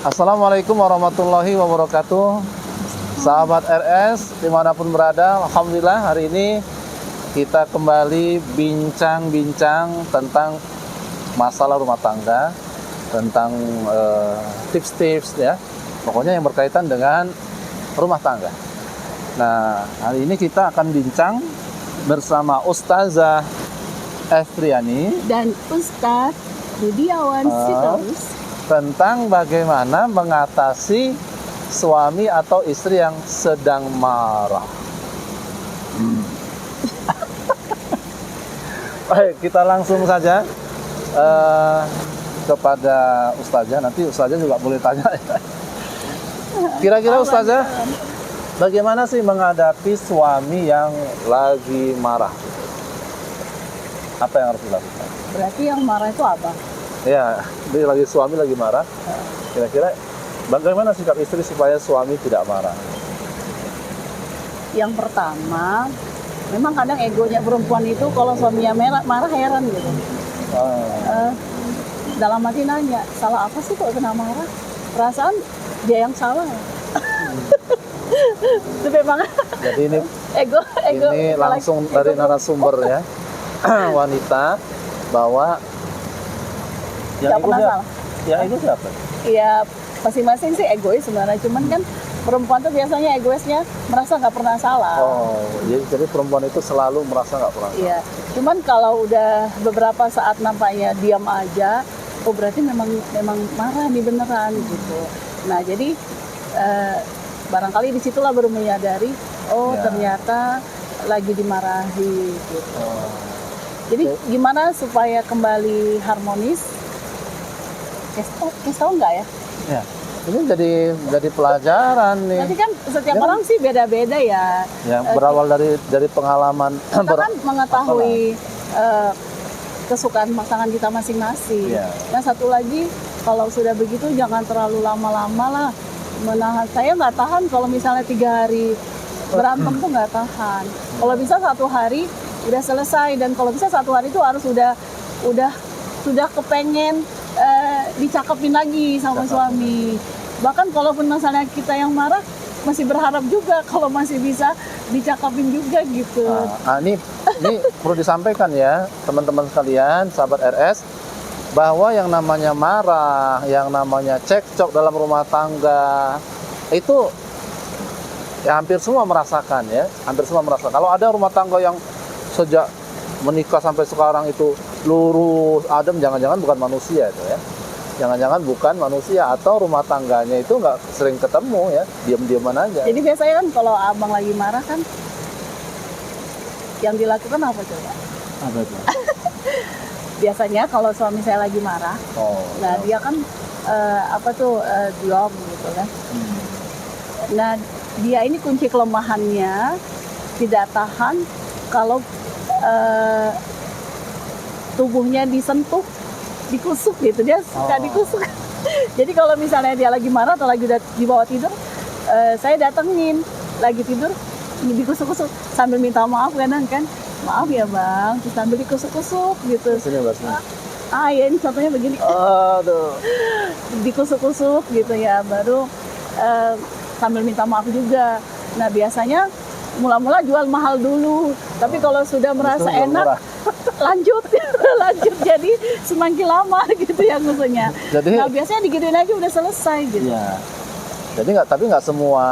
Assalamualaikum warahmatullahi wabarakatuh. Sahabat RS dimanapun berada, alhamdulillah hari ini kita kembali bincang-bincang tentang masalah rumah tangga, tentang tips-tips ya, pokoknya yang berkaitan dengan rumah tangga. Nah, hari ini kita akan bincang bersama Ustazah Efriani dan Ustadz Budiawan Sitorus tentang bagaimana mengatasi suami atau istri yang sedang marah. Baik, kita langsung saja kepada Ustazah. Nanti Ustazah juga boleh tanya. Kira-kira Ustazah, bagaimana sih menghadapi suami yang lagi marah? Apa yang harus dilakukan? berarti yang marah itu apa? Ya, dia suami lagi marah. Kira-kira bagaimana sikap istri supaya suami tidak marah? Yang pertama, memang kadang egonya perempuan itu kalau suaminya marah heran gitu. Dalam hati nanya, salah apa sih kok kena marah? Perasaan dia yang salah. Itu memang. Jadi ini ego ini langsung dari narasumber ya, wanita, bahwa Nggak pernah salah. Yang itu siapa? Iya, masing-masing sih egois sebenarnya. Cuman kan perempuan tuh biasanya egoisnya merasa nggak pernah salah. Oh, jadi perempuan itu selalu merasa nggak pernah salah. Iya, cuman kalau udah beberapa saat nampaknya diam aja, oh berarti memang marah nih beneran gitu. Nah jadi barangkali disitulah baru menyadari, oh Ya. ternyata lagi dimarahi gitu. Jadi gimana supaya kembali harmonis? Kasih tahu nggak ya? Ya. Ini jadi pelajaran nih. Nanti kan setiap Ya. orang sih beda-beda ya. Ya, berawal dari pengalaman. Kita kan mengetahui kesukaan pasangan kita masing-masing. Ya. Yang satu lagi, kalau sudah begitu jangan terlalu lama-lama lah menahan. Saya nggak tahan kalau misalnya 3 hari berantem tuh nggak tahan. Kalau bisa 1 hari udah selesai, dan kalau bisa 1 hari itu harus sudah kepengen dicakepin lagi sama suami. Bahkan kalaupun misalnya kita yang marah, masih berharap juga kalau masih bisa dicakapin juga gitu. Ini perlu disampaikan ya teman-teman sekalian, sahabat RS, bahwa yang namanya marah, yang namanya cekcok dalam rumah tangga itu ya hampir semua merasakan ya, hampir semua merasakan. Kalau ada rumah tangga yang sejak menikah sampai sekarang itu lurus, adem, jangan-jangan bukan manusia itu ya. Jangan-jangan bukan manusia, atau rumah tangganya itu nggak sering ketemu ya, diam-diaman aja. Jadi biasanya kan kalau abang lagi marah kan, yang dilakukan apa coba? Apa itu? Biasanya kalau suami saya lagi marah, nah dia kan diam gitu kan. Nah dia ini kunci kelemahannya tidak tahan kalau tubuhnya disentuh, dikusuk gitu, dia suka dikusuk. Jadi kalau misalnya dia lagi marah atau lagi udah di bawah tidur, saya datengin lagi tidur, dikusuk-kusuk sambil minta maaf kadang kan, maaf ya bang, terus sambil dikusuk-kusuk gitu. Sini, Ya ini contohnya begini. Aduh. Dikusuk-kusuk gitu ya, baru sambil minta maaf juga. Nah biasanya mula-mula jual mahal dulu, tapi kalau sudah merasa enak lanjut jadi semakin lama gitu ya kusuknya. Jadi, nah biasanya digituin aja udah selesai gitu. Ya. Jadi nggak semua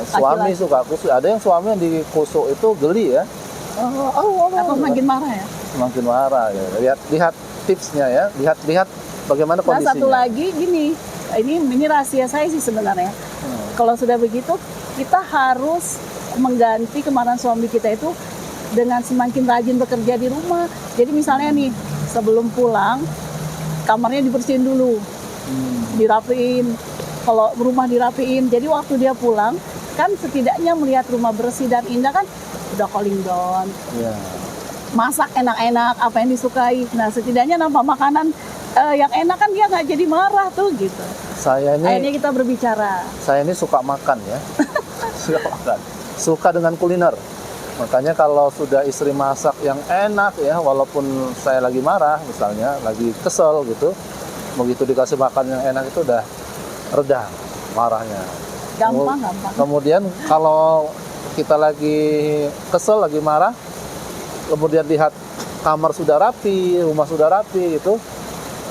suami Laki-laki suka kusuk. Ada yang suami yang dikusuk itu geli ya. Atau makin marah ya. Semakin marah ya. Lihat tipsnya ya. Lihat bagaimana Nah kondisinya. satu lagi gini, ini rahasia saya sih sebenarnya. Kalau sudah begitu kita harus mengganti kemarahan suami kita itu dengan semakin rajin bekerja di rumah. Jadi misalnya nih, sebelum pulang kamarnya dibersihin dulu, dirapiin. Kalau rumah dirapiin, jadi waktu dia pulang kan setidaknya melihat rumah bersih dan indah kan, udah calling down. Masak enak-enak apa yang disukai. Nah setidaknya nampak makanan yang enak kan dia nggak jadi marah tuh gitu. Akhirnya kita berbicara. Saya ini suka makan ya. Suka makan. Suka dengan kuliner. Makanya kalau sudah istri masak yang enak ya, walaupun saya lagi marah misalnya, lagi kesel gitu, begitu dikasih makan yang enak itu udah reda marahnya. Gampang. Kemudian kalau kita lagi kesel, lagi marah, kemudian lihat kamar sudah rapi, rumah sudah rapi, itu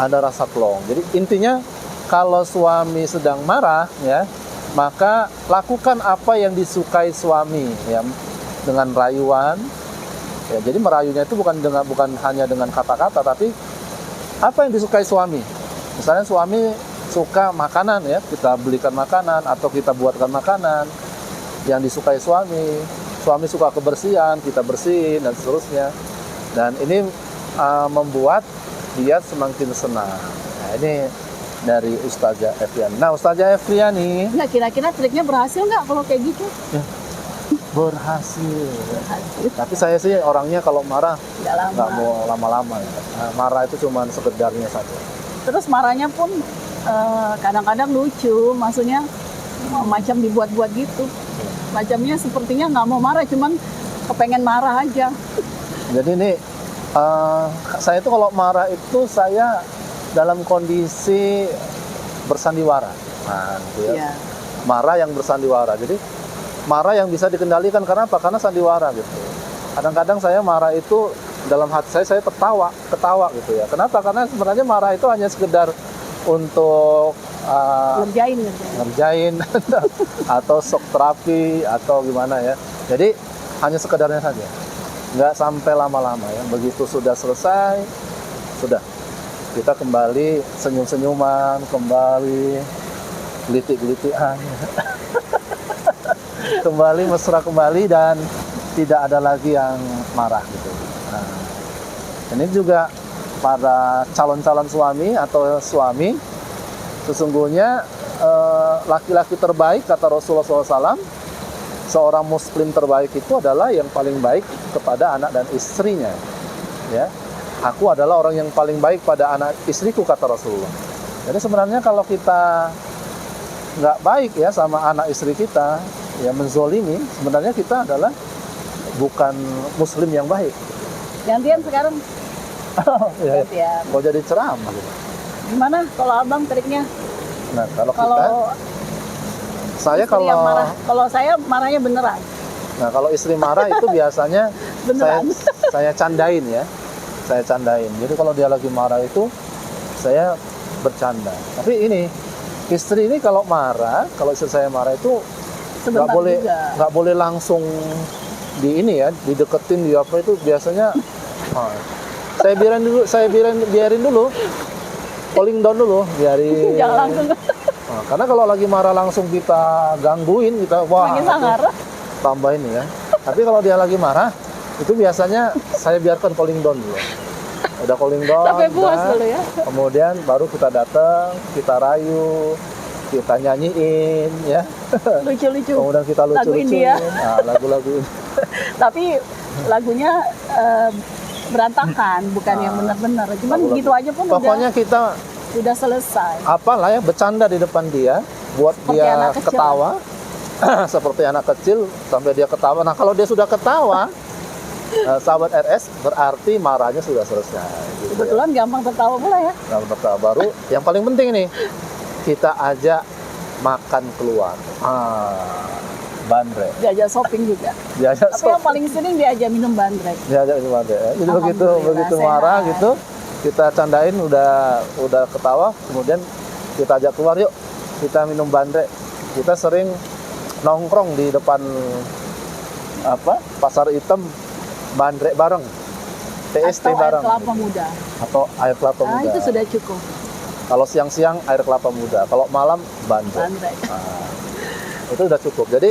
ada rasa plong. Jadi intinya kalau suami sedang marah ya, maka lakukan apa yang disukai suami ya, dengan rayuan. Ya, jadi merayunya itu bukan hanya dengan kata-kata, tapi apa yang disukai suami. Misalnya suami suka makanan ya, kita belikan makanan atau kita buatkan makanan yang disukai suami. Suami suka kebersihan, kita bersihin dan seterusnya. Dan ini membuat dia semakin senang. Nah, ini dari Ustazah Efriani. Nah, Ustazah Efriani, Nggak, kira-kira triknya berhasil nggak kalau kayak gitu? berhasil. Berhasil. Tapi saya sih orangnya kalau marah Nggak lama. nggak mau lama-lama ya. Nah, marah itu cuma sekedarnya saja. Terus marahnya pun kadang-kadang lucu, maksudnya macam dibuat-buat gitu. Macamnya sepertinya nggak mau marah, cuman kepengen marah aja. Jadi ini saya itu kalau marah itu saya dalam kondisi bersandiwara. Nah, gitu ya. Iya. Marah yang bersandiwara. Jadi marah yang bisa dikendalikan karena apa? Karena sandiwara gitu. Kadang-kadang saya marah itu dalam hati saya ketawa gitu ya. Kenapa? Karena sebenarnya marah itu hanya sekedar untuk ngerjain atau shock terapi atau gimana ya. Jadi hanya sekedarnya saja, nggak sampai lama-lama ya. Begitu sudah selesai, sudah kita kembali senyum-senyuman, kembali gelitik-gelitikan, kembali mesra kembali dan tidak ada lagi yang marah gitu. Nah, ini juga para calon-calon suami atau suami, sesungguhnya laki-laki terbaik kata Rasulullah SAW, seorang muslim terbaik itu adalah yang paling baik kepada anak dan istrinya. Ya, aku adalah orang yang paling baik pada anak istriku kata Rasulullah. Jadi sebenarnya kalau kita nggak baik ya sama anak istri kita, ya menzolimi, sebenarnya kita adalah bukan muslim yang baik. Gantian sekarang. Ya, Gantian. mau jadi ceramah gitu. Gimana kalau abang triknya? Nah, kalau kita, Kalau saya istri yang kalau marah, kalau saya marahnya beneran. Nah, kalau istri marah itu biasanya Beneran. saya candain ya. Saya candain. Jadi kalau dia lagi marah itu saya bercanda. Tapi ini istri ini kalau marah, kalau istri saya marah itu Sebentar juga. nggak boleh langsung di ini ya, dideketin di apa itu biasanya. Saya biarin dulu. Calling down dulu, biarin. Jangan langsung Nah, karena kalau lagi marah langsung kita gangguin, kita wah makin sangar. tambah ini ya. Tapi kalau dia lagi marah, itu biasanya saya biarkan calling down dulu. Udah calling down, Sampai puas udah, dulu ya. kemudian baru kita datang, kita rayu, kita nyanyiin ya. Lucu-lucu. Kemudian kita Lagu lucu-lucuin. India. Nah, lagu-lagu ini. Tapi lagunya berantakan, bukan yang benar-benar. Cuman Lagu-lagu. begitu aja pun Pokoknya kita udah selesai. apalah ya, bercanda di depan dia, buat Seperti dia anak kecil. ketawa. Seperti anak kecil sampai dia ketawa. Nah, kalau dia sudah ketawa, sahabat RS, berarti marahnya sudah selesai. Gitu ya. Kebetulan gampang tertawa pula ya. Nah, tertawa baru. Yang paling penting nih, kita ajak makan keluar. Bandrek. Diajak shopping juga. Diajak Tapi yang paling sering diajak minum bandrek. diajak itu bandrek. Ya. Jadi begitu Alhamdulillah, marah sehat. gitu, kita candain udah ketawa, kemudian kita ajak keluar, yuk kita minum bandrek. Kita sering nongkrong di depan pasar hitam, bandrek bareng, TST Atau air bareng, kelapa muda. atau air kelapa Nah, muda. itu sudah cukup. Kalau siang-siang air kelapa muda, kalau malam bandrek. Bandrek. Nah, itu udah cukup. Jadi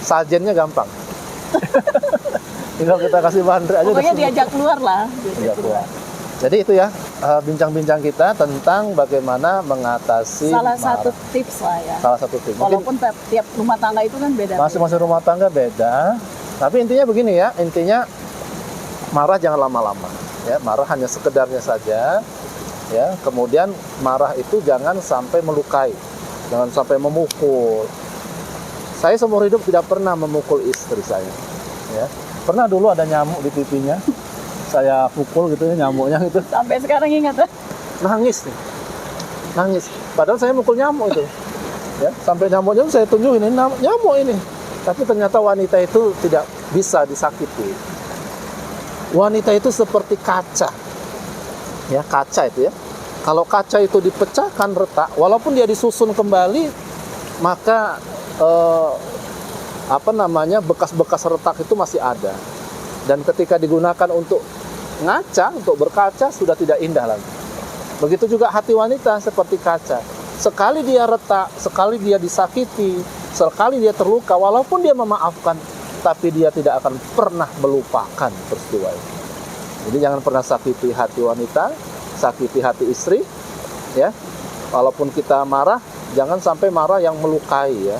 sajennya gampang. Tinggal kita kasih bandrek aja. Pokoknya udah diajak keluar lah. Diajak keluar. Jadi itu ya bincang-bincang kita tentang bagaimana mengatasi Salah marah. satu tips lah ya. Salah satu tips. Mungkin Walaupun tiap rumah tangga itu kan beda. masing-masing rumah tangga beda. Tapi intinya begini ya, intinya marah jangan lama-lama. Ya, marah hanya sekedarnya saja. Ya, kemudian marah itu jangan sampai melukai, jangan sampai memukul. Saya seumur hidup tidak pernah memukul istri saya. Ya, pernah dulu ada nyamuk di pipinya, saya pukul gitu ya nyamuknya gitu, Sampai sekarang ingat ya. nangis nih. nangis. Padahal saya mukul nyamuk itu. Ya, sampai nyamuknya saya tunjukin ini nyamuk ini. Tapi ternyata wanita itu tidak bisa disakiti. Wanita itu seperti kaca. Ya, kaca itu ya. Kalau kaca itu dipecahkan retak, walaupun dia disusun kembali, maka bekas-bekas retak itu masih ada. Dan ketika digunakan untuk ngaca, untuk berkaca, sudah tidak indah lagi. Begitu juga hati wanita seperti kaca. Sekali dia retak, sekali dia disakiti, sekali dia terluka, walaupun dia memaafkan, tapi dia tidak akan pernah melupakan peristiwa itu. Jadi jangan pernah sakiti hati wanita, sakiti hati istri, ya. Walaupun kita marah, jangan sampai marah yang melukai, ya.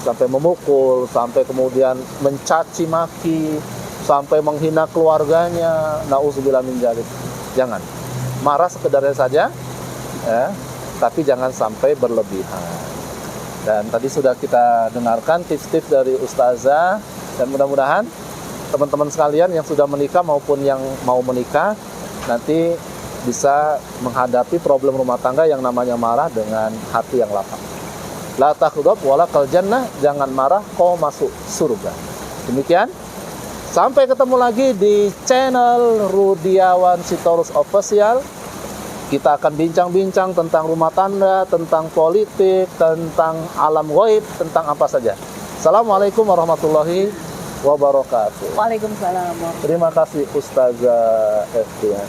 Sampai memukul, sampai kemudian mencaci maki, sampai menghina keluarganya. Nauzubillah min dzalik. Jangan. Marah sekedarnya saja, ya. Tapi jangan sampai berlebihan. Dan tadi sudah kita dengarkan tips-tips dari Ustazah, dan mudah-mudahan teman-teman sekalian yang sudah menikah maupun yang mau menikah nanti bisa menghadapi problem rumah tangga yang namanya marah dengan hati yang lapang. La takhdab wala kal jannah, jangan marah kau masuk surga. Demikian. Sampai ketemu lagi di channel Rudiawan Sitorus Official. Kita akan bincang-bincang tentang rumah tangga, tentang politik, tentang alam ghaib, tentang apa saja. Assalamualaikum warahmatullahi wabarakatuh. Waalaikumsalam. Terima kasih Ustazah Eftian.